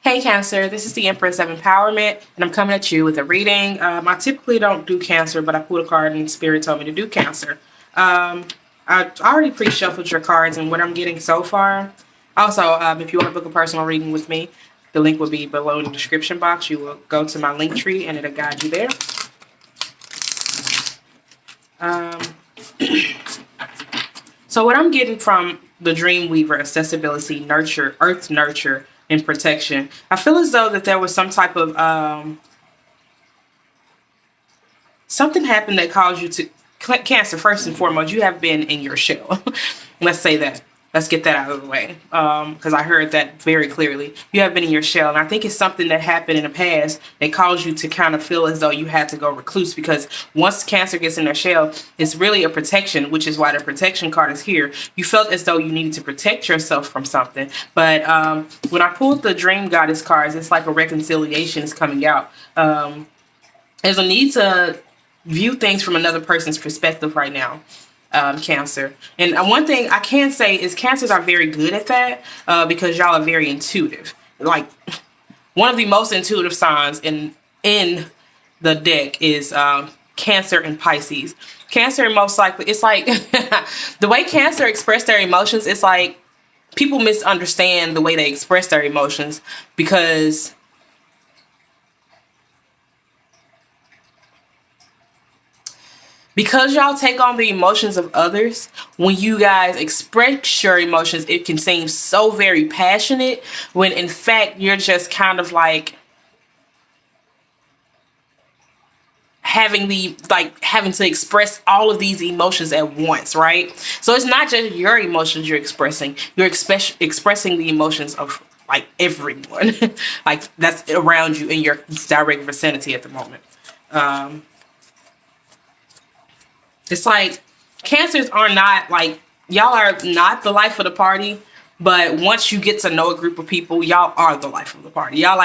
Hey Cancer, this is the Empress of Empowerment, and I'm coming at you with a reading. I typically don't do Cancer, but I pulled a card and Spirit told me to do Cancer. I already pre-shuffled your cards and what I'm getting so far. Also, if you want to book a personal reading with me, the link will be below in the description box. You will go to my link tree and it'll guide you there. Um, so what I'm getting from the Dream Weaver, accessibility, nurture, earth nurture, and protection. I feel as though that there was some type of something happened that caused you to Cancer. First and foremost, you have been in your shell. Let's say that. Let's get that out of the way, because I heard that very clearly. You have been in your shell, and I think it's something that happened in the past that caused you to kind of feel as though you had to go recluse, because once Cancer gets in their shell, it's really a protection, which is why the protection card is here. You felt as though you needed to protect yourself from something, but when I pulled the Dream Goddess cards, it's like a reconciliation is coming out. There's a need to view things from another person's perspective right now. Cancer. And one thing I can say is Cancers are very good at that, because y'all are very intuitive. Like, one of the most intuitive signs in the deck is Cancer and Pisces. Cancer, most likely, it's like the way Cancer express their emotions, it's like people misunderstand the way they express their emotions, because y'all take on the emotions of others. When you guys express your emotions, it can seem so very passionate, when in fact you're just kind of like having to express all of these emotions at once, right? So it's not just your emotions you're expressing. You're expressing the emotions of like everyone like that's around you in your direct vicinity at the moment. It's like Cancers are not like, y'all are not the life of the party, but once you get to know a group of people, y'all are the life of the party. Y'all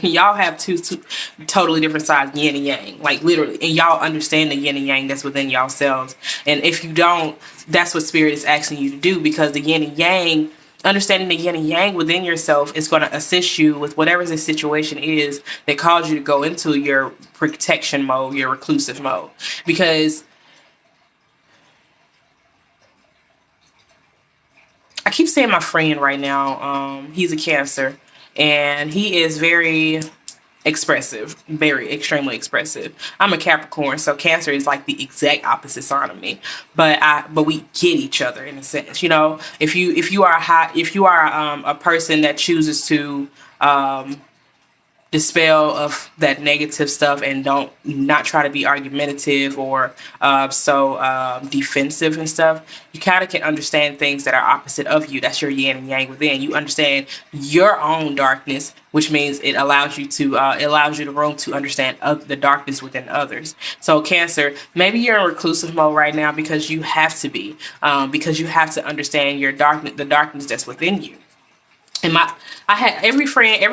y'all have two totally different sides, yin and yang, like literally, and y'all understand the yin and yang that's within y'all selves. And if you don't, that's what Spirit is asking you to do, because the yin and yang, understanding the yin and yang within yourself is going to assist you with whatever the situation is that caused you to go into your protection mode, your reclusive mode. Because I keep saying my friend right now, he's a Cancer, and he is very expressive, very extremely expressive. I'm a Capricorn, so Cancer is like the exact opposite sign of me, but we get each other in a sense. You know, if you are a person that chooses to dispel of that negative stuff and don't not try to be argumentative or defensive and stuff, you kind of can understand things that are opposite of you. That's your yin and yang within. You understand your own darkness, which means it allows you the room to understand the darkness within others. So Cancer, maybe you're in reclusive mode right now because you have to be, because you have to understand your darkness, the darkness that's within you. And I had every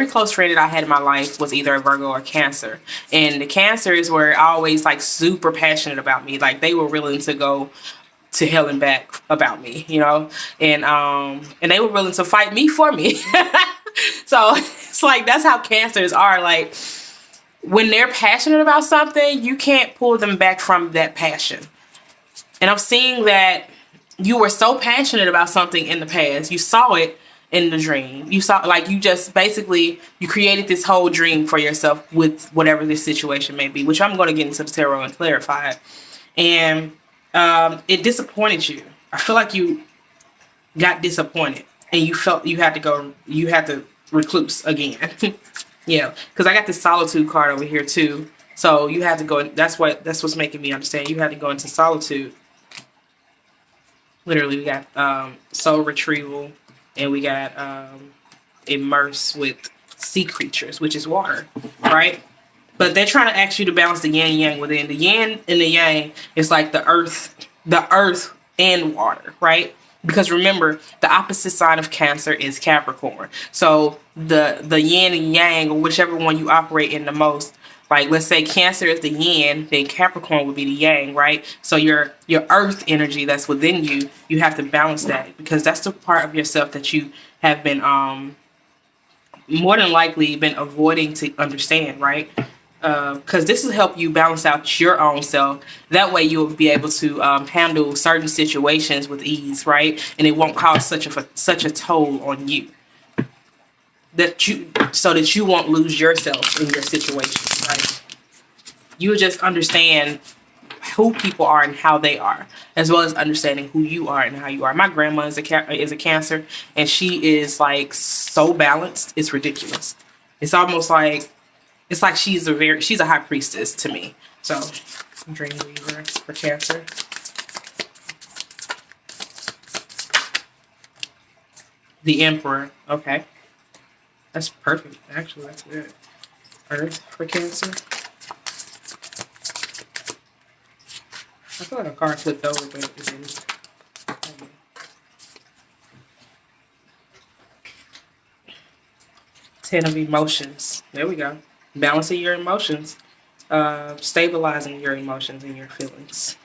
close friend that I had in my life was either a Virgo or Cancer. And the Cancers were always like super passionate about me. Like they were willing to go to hell and back about me, you know? And they were willing to fight me for me. So it's like, that's how Cancers are. Like when they're passionate about something, you can't pull them back from that passion. And I'm seeing that you were so passionate about something in the past. You saw it in the dream. You saw, like, you just basically, you created this whole dream for yourself with whatever this situation may be, which I'm going to get into the tarot and clarify it. And it disappointed you. I feel like you got disappointed and you felt you had to recluse again. Yeah, because I got this solitude card over here too. So you had to go, that's what's making me understand. You had to go into solitude. Literally, we got soul retrieval, and we got immerse with sea creatures, which is water, right? But they're trying to ask you to balance the yin and yang within. The yin and the yang is like the earth and water, right? Because remember, the opposite sign of Cancer is Capricorn. So the yin and yang, or whichever one you operate in the most, like let's say Cancer is the yin, then Capricorn would be the yang, right? So your earth energy that's within you, you have to balance that, because that's the part of yourself that you have been more than likely been avoiding to understand, right? Because this will help you balance out your own self. That way you'll be able to handle certain situations with ease, right? And it won't cause such a toll on you, so that you won't lose yourself in your situations, right? You just understand who people are and how they are, as well as understanding who you are and how you are. My grandma is a Cancer, and she is like so balanced. It's ridiculous. It's almost like she's a high priestess to me. So, Dream Weaver for Cancer. The Emperor. Okay, that's perfect. Actually, that's good. Earth for Cancer. I feel like a card flipped over, but it didn't. 10 of Emotions. There we go. Balancing your emotions. Stabilizing your emotions and your feelings.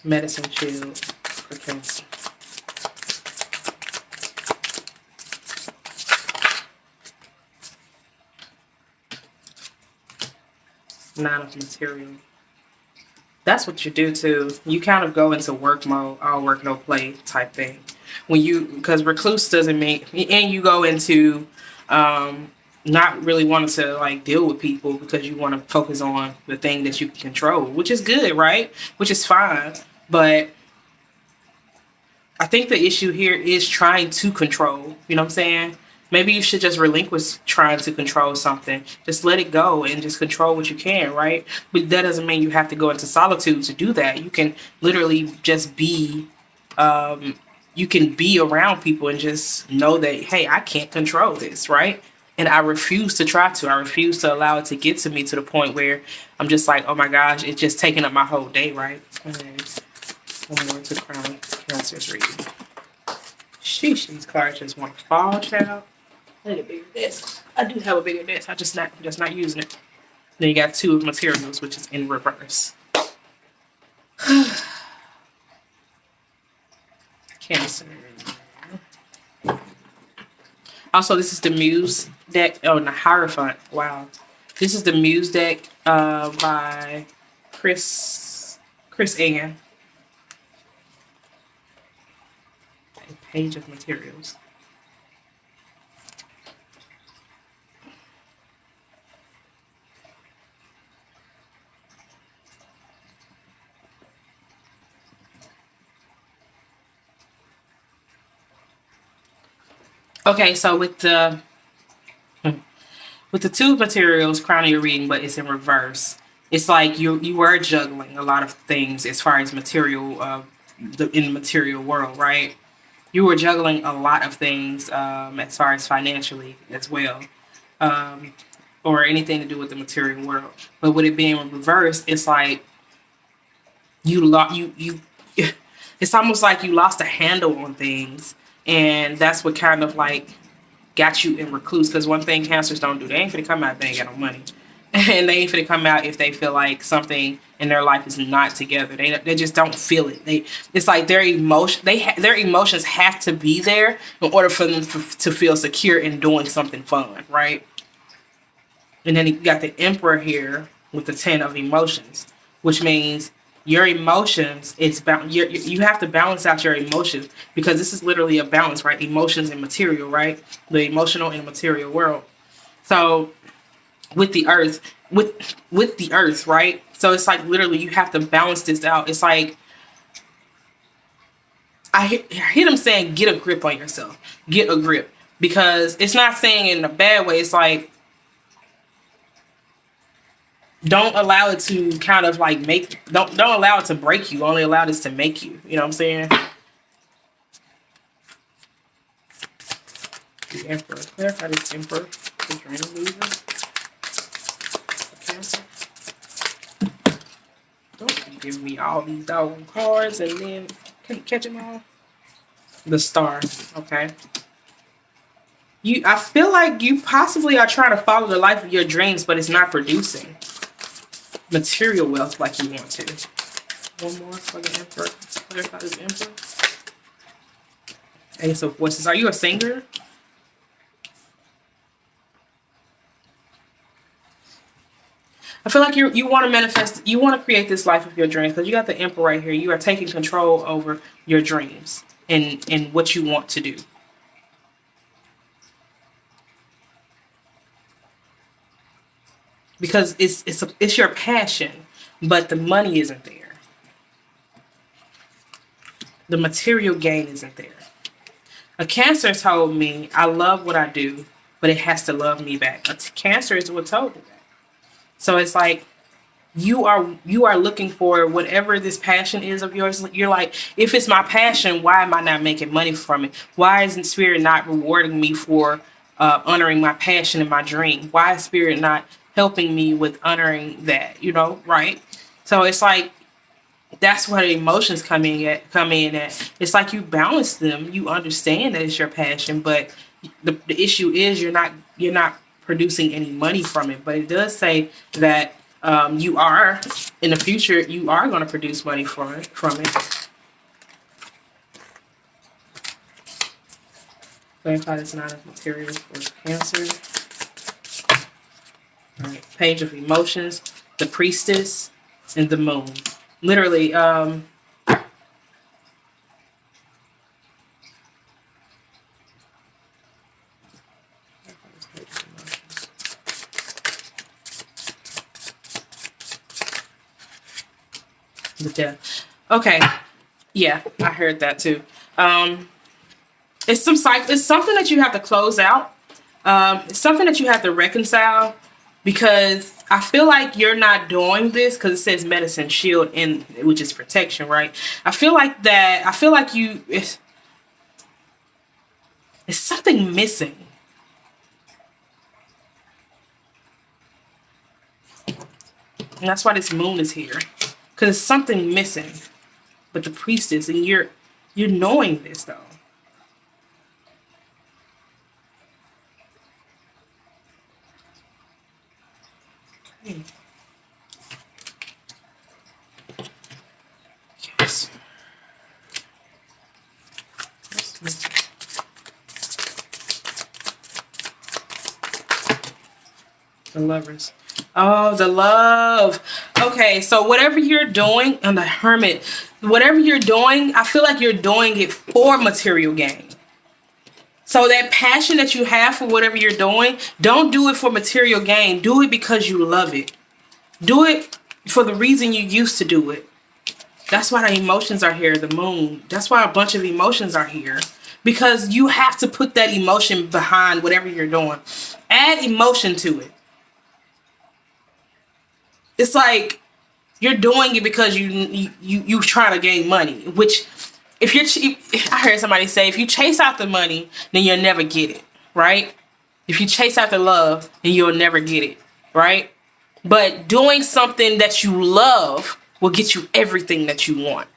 Medicine Shield for Cancer. Nine of Material. That's what you do too. You kind of go into work mode, all work no play type thing. Because recluse doesn't mean, and you go into not really wanting to like deal with people because you want to focus on the thing that you can control, which is good, right? Which is fine. But I think the issue here is trying to control. You know what I'm saying? Maybe you should just relinquish trying to control something. Just let it go and just control what you can, right? But that doesn't mean you have to go into solitude to do that. You can literally just be, you can be around people and just know that, hey, I can't control this, right? And I refuse to try to. I refuse to allow it to get to me to the point where I'm just like, oh my gosh, it's just taking up my whole day, right? Okay. One more to Crown Cancer's reading. Sheesh, these cards just want to fall, child. I need a bigger desk. I do have a bigger desk. I'm just not using it. Then you got Two of Materials, which is in reverse. Cancer. Also, this is the Muse deck. Oh, and the Hierophant. Wow. This is the Muse deck by Chris Ann. A Page of Materials. Okay, so with the Two Materials, Crown of your reading, but it's in reverse. It's like you were juggling a lot of things as far as material, in the material world, right? You were juggling a lot of things as far as financially as well, or anything to do with the material world. But with it being in reverse, it's like you. It's almost like you lost a handle on things. And that's what kind of like got you in recluse. Because one thing Cancers don't do, they ain't finna come out if they ain't got no money. And they ain't finna come out if they feel like something in their life is not together. They just don't feel it. It's like their emotions have to be there in order for them to feel secure in doing something fun, right? And then you got the Emperor here with the 10 of Emotions, which means your emotions, you have to balance out your emotions, because this is literally a balance, right? Emotions and material, right? The emotional and material world. So with the earth, with the earth, right? So it's like literally you have to balance this out. It's like I hear them saying, get a grip on yourself. Get a grip. Because it's not saying in a bad way. It's like, don't allow it to kind of like don't allow it to break you. Only allow this to make you. You know what I'm saying? The Emperor. Clarify this Emperor. The Dream Weaver. Cancer. Don't give me all these doggone cards and then can you catch them all? The Star. Okay. I feel like you possibly are trying to follow the life of your dreams, but it's not producing material wealth like you want to. One more for the Emperor. Clarify this Emperor. Ace of Voices. Are you a singer? I feel like you want to manifest, you want to create this life of your dreams, because you got the Emperor right here. You are taking control over your dreams and what you want to do. Because it's your passion, but the money isn't there. The material gain isn't there. A Cancer told me, I love what I do, but it has to love me back. A Cancer is what told me that. So it's like you are looking for whatever this passion is of yours. You're like, if it's my passion, why am I not making money from it? Why isn't Spirit not rewarding me for honoring my passion and my dream? Why is Spirit not helping me with honoring that? You know, right? So it's like, that's where the emotions come in at. It's like you balance them. You understand that it's your passion, but the issue is you're not producing any money from it. But it does say that you are, in the future, you are going to produce money from it. Clarify this 9 of materials for Cancer. All right. Page of Emotions, the Priestess, and the Moon. Literally, the Death. Okay, yeah, I heard that too. It's something that you have to close out. It's something that you have to reconcile, because I feel like you're not doing this because it says medicine, shield, and which is protection, right? I feel like it's something missing. And that's why this Moon is here, because it's something missing. But the Priestess, and you're knowing this though. Yes. The Lovers. Oh, the love. Okay, so whatever you're doing, and the Hermit, whatever you're doing, I feel like you're doing it for material gain. So that passion that you have for whatever you're doing, don't do it for material gain. Do it because you love it. Do it for the reason you used to do it. That's why the emotions are here, the Moon. That's why a bunch of emotions are here. Because you have to put that emotion behind whatever you're doing. Add emotion to it. It's like you're doing it because you try to gain money, which I heard somebody say, if you chase out the money, then you'll never get it, right? If you chase out the love, then you'll never get it, right? But doing something that you love will get you everything that you want.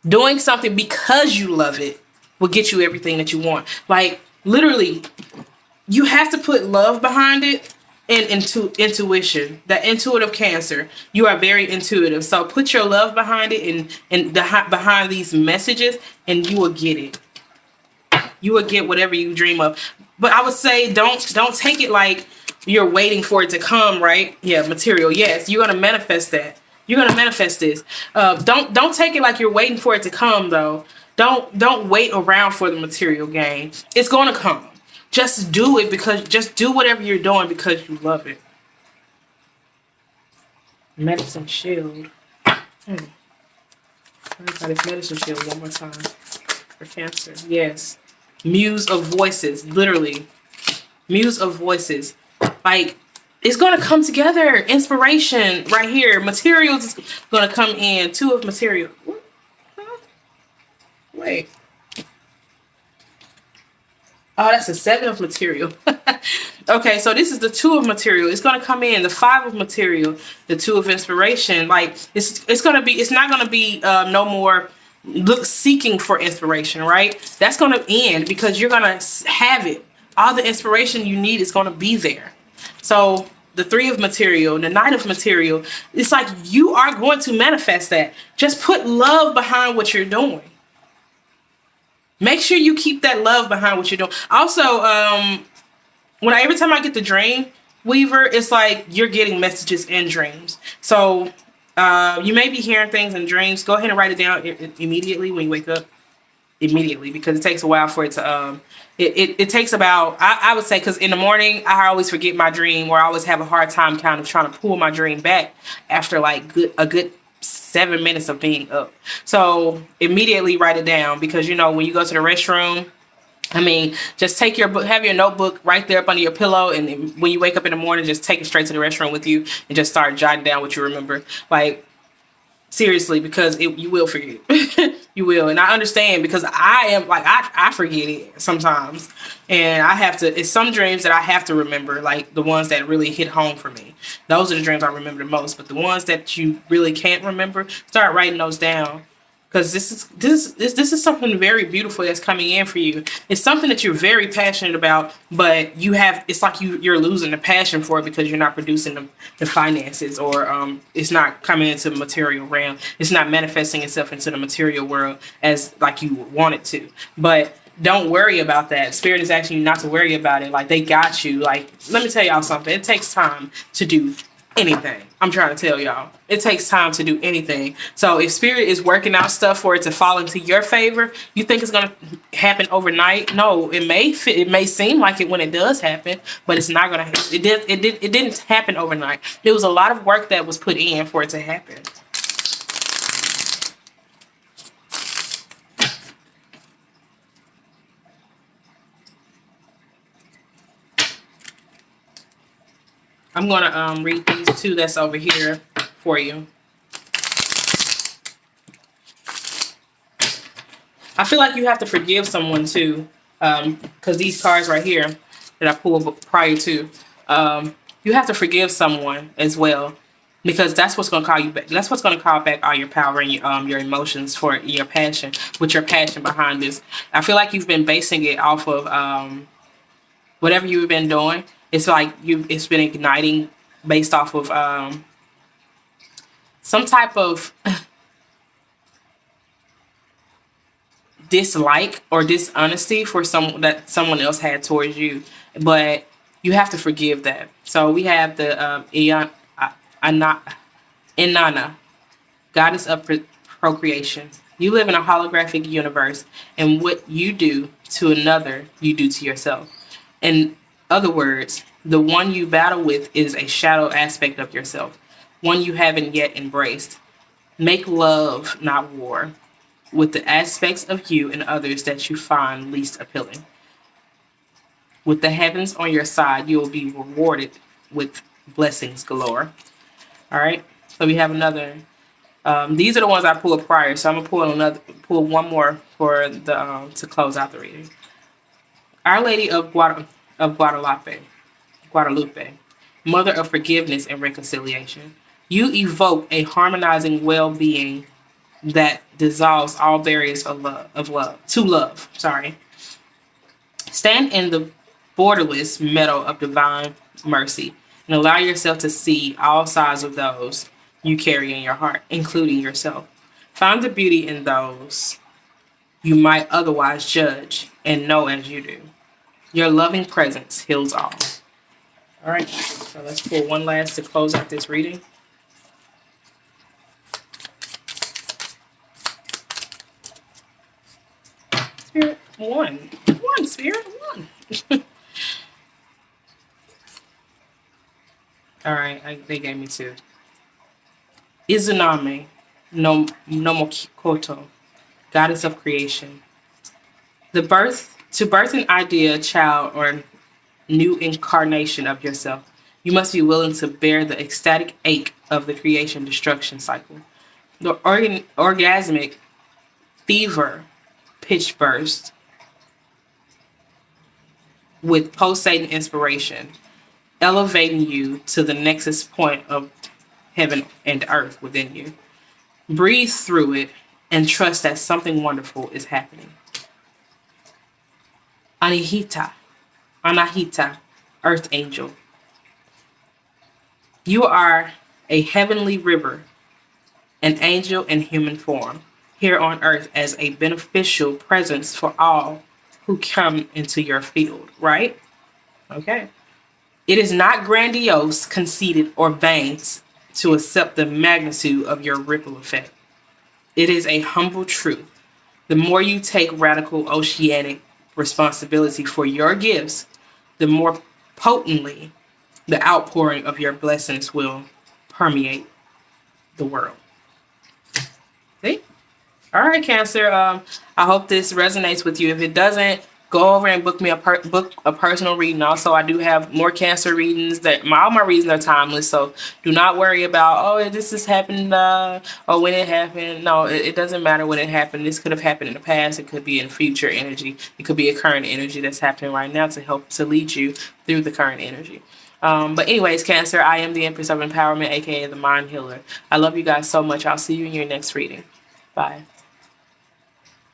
Doing something because you love it will get you everything that you want. Like, literally, you have to put love behind it. And intuition, that intuitive Cancer, you are very intuitive. So put your love behind it and behind these messages, and you will get it. You will get whatever you dream of. But I would say don't take it like you're waiting for it to come, right? Yeah, material. Yes, you're gonna manifest that. You're gonna manifest this. Don't take it like you're waiting for it to come though. Don't wait around for the material gain. It's gonna come. Just do it just do whatever you're doing because you love it. Medicine Shield. Let me try this Medicine Shield one more time for Cancer. Yes. Muse of Voices. Literally. Muse of Voices. Like, it's going to come together. Inspiration right here. Materials is going to come in. 2 of material. Wait. Oh, that's a 7 of material. Okay, so this is the 2 of material. It's gonna come in the 5 of material, the 2 of inspiration. Like it's not gonna be no more seeking for inspiration, right? That's gonna end because you're gonna have it. All the inspiration you need is gonna be there. So the 3 of material, the 9 of material, it's like you are going to manifest that. Just put love behind what you're doing. Make sure you keep that love behind what you're doing. Also, every time I get the dream weaver, it's like you're getting messages in dreams. So you may be hearing things in dreams. Go ahead and write it down immediately when you wake up. Immediately, because it takes a while for it to it takes about, I would say, because in the morning I always forget my dream, or I always have a hard time kind of trying to pull my dream back after like a good 7 minutes of being up. So immediately write it down, because you know when you go to the restroom, I mean, just take your book, have your notebook right there up under your pillow, and when you wake up in the morning, just take it straight to the restroom with you and just start jotting down what you remember. Like, seriously, because you will forget. You will. And I understand, because I am like, I forget it sometimes. And I have to, it's some dreams that I have to remember, like the ones that really hit home for me. Those are the dreams I remember the most. But the ones that you really can't remember, start writing those down. Because this is something very beautiful that's coming in for you. It's something that you're very passionate about, but it's like you're losing the passion for it because you're not producing the finances, or it's not coming into the material realm. It's not manifesting itself into the material world as like you want it to. But don't worry about that. Spirit is asking you not to worry about it. Like, they got you. Like, let me tell y'all something. It takes time to do anything. I'm trying to tell y'all, it takes time to do anything. So if Spirit is working out stuff for it to fall into your favor, you think it's gonna happen overnight? No, it may seem like it when it does happen, but it's not gonna happen. It didn't happen overnight. There was a lot of work that was put in for it to happen. I'm gonna read these two that's over here for you. I feel like you have to forgive someone too, because these cards right here that I pulled prior to, you have to forgive someone as well, because that's what's gonna call you back. That's what's gonna call back all your power and your emotions for your passion, with your passion behind this. I feel like you've been basing it off of whatever you've been doing. It's like it's been igniting based off of some type of dislike or dishonesty for someone else had towards you, but you have to forgive that. So we have the Inanna, goddess of procreation. You live in a holographic universe, and what you do to another, you do to yourself. In other words, the one you battle with is a shadow aspect of yourself, one you haven't yet embraced. Make love, not war, with the aspects of you and others that you find least appealing. With the heavens on your side, you will be rewarded with blessings galore. All right. So we have another. These are the ones I pulled prior, so I'm gonna pull one more for the to close out the reading. Our Lady of Guadalupe, Mother of Forgiveness and Reconciliation. You evoke a harmonizing well-being that dissolves all barriers of love. Sorry. Stand in the borderless meadow of divine mercy and allow yourself to see all sides of those you carry in your heart, including yourself. Find the beauty in those you might otherwise judge, and know as you do. Your loving presence heals all. All right, so let's pull one last to close out this reading. Spirit, one, Spirit, one. All right, they gave me two. Izunami no Mokoto, goddess of creation. To birth an idea, child, or new incarnation of yourself, you must be willing to bear the ecstatic ache of the creation destruction cycle. The orgasmic fever pitch burst with pulsating inspiration, elevating you to the nexus point of heaven and earth within you. Breathe through it and trust that something wonderful is happening. Anahita, Earth Angel. You are a heavenly river, an angel in human form. here on earth as a beneficial presence for all who come into your field, right? Okay. It is not grandiose, conceited, or vain to accept the magnitude of your ripple effect. It is a humble truth. The more you take radical oceanic responsibility for your gifts, the more potently the outpouring of your blessings will permeate the world. See? All right, Cancer. I hope this resonates with you. If it doesn't, go over and book me book a personal reading. Also, I do have more Cancer readings. All my readings are timeless, so do not worry about this has happened or when it happened. No, it doesn't matter when it happened. This could have happened in the past. It could be in future energy. It could be a current energy that's happening right now to help to lead you through the current energy. But anyways, Cancer, I am the Empress of Empowerment, aka the Mind Healer. I love you guys so much. I'll see you in your next reading. Bye.